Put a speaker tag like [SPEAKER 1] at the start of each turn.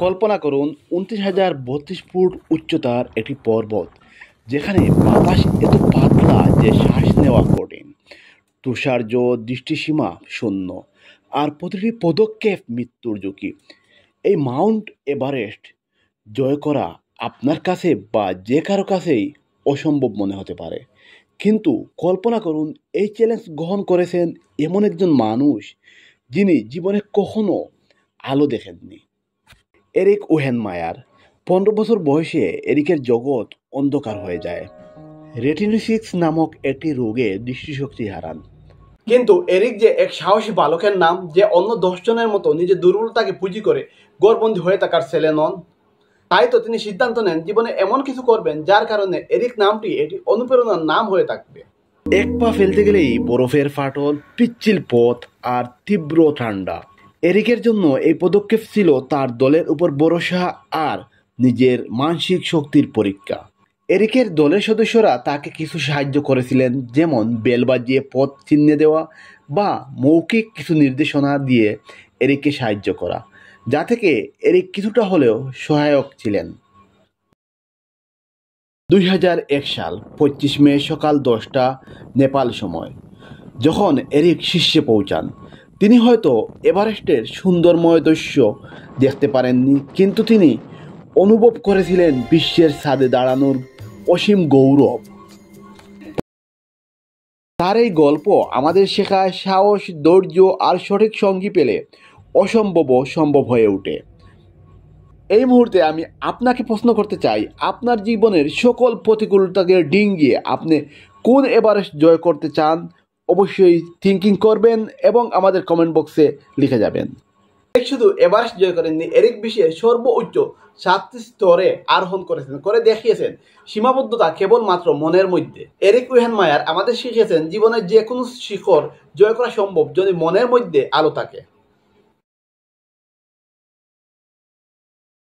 [SPEAKER 1] কল্পনা করুন 29,032 ফুট উচ্চতার একটি পর্বত, যেখানে বাতাস এত পাতলা যে শ্বাস নেওয়া কঠিন, তুষার্য দৃষ্টিসীমা শূন্য, আর প্রতিটি পদক্ষেপ মৃত্যুর ঝুঁকি। এই মাউন্ট এভারেস্ট জয় করা আপনার কাছে বা যে কারো কাছেই অসম্ভব মনে হতে পারে, কিন্তু কল্পনা করুন এই চ্যালেঞ্জ গ্রহণ করেছেন এমন একজন মানুষ যিনি জীবনে কখনো আলো দেখেননি। এরিক ওহেনমায়ার। 15 বছর বয়সে এরিকের জগৎ অন্ধকার হয়ে যায়। রেটিনোসিস নামক একটি রোগে দৃষ্টিশক্তি হারান। কিন্তু এরিক যে এক সাহসী বালকের নাম, যে অন্য 10 জনের মতো নিজের দুর্বলতাকে পুঁজি করে ঘরবন্দি হয়ে থাকার ছেলে নন। তাই তো তিনি সিদ্ধান্ত নেন জীবনে এমন কিছু করবেন যার কারণে এরিক নামটি একটি অনুপ্রেরণার নাম হয়ে থাকবে। এক পা ফেলতে গেলেই বরফের ফাটল, পিচ্ছিল পথ আর তীব্র ঠান্ডা। এরিকের জন্য এই পদক্ষেপ ছিল তার দলের উপর ভরসা আর নিজের মানসিক শক্তির পরীক্ষা। এরিকের দলের সদস্যরা তাকে কিছু সাহায্য করেছিলেন, যেমন বেল বাজিয়ে পথ চিহ্নে দেওয়া বা মৌখিক কিছু নির্দেশনা দিয়ে এরিককে সাহায্য করা, যা থেকে এরিক কিছুটা হলেও সহায়ক ছিলেন। 2001 সাল 25 মে সকাল 10টা নেপাল সময়, যখন এরিক শীর্ষে পৌঁছান। তিনি হয়তো এভারেস্টের সুন্দরময় দৃশ্য দেখতে পারেননি, কিন্তু তিনি অনুভব করেছিলেন বিশ্বের ছাদে দাঁড়ানোর অসীম গৌরব। তার এই গল্প আমাদের শেখায় সাহস, ধৈর্য আর সঠিক সঙ্গী পেলে অসম্ভব সম্ভব হয়ে ওঠে। এই মুহূর্তে আমি আপনাকে প্রশ্ন করতে চাই, আপনার জীবনের সকল প্রতিকূলতাকে ডিঙিয়ে আপনি কোন এভারেস্ট জয় করতে চান? অবশ্যই থিঙ্কিং করবেন এবং আমাদের কমেন্ট বক্সে লিখে যাবেন। এরিক শুধু এভারেস্ট জয় করেননি, এরিক বিশ্বের সর্বোচ্চ 7টি স্তরে আরোহণ করে দেখিয়েছেন সীমাবদ্ধতা কেবলমাত্র মনের মধ্যে। এরিক ওহেনমায়ার আমাদের শিখিয়েছেন জীবনের যে কোনো শিখর জয় করা সম্ভব যদি মনের মধ্যে আলো থাকে।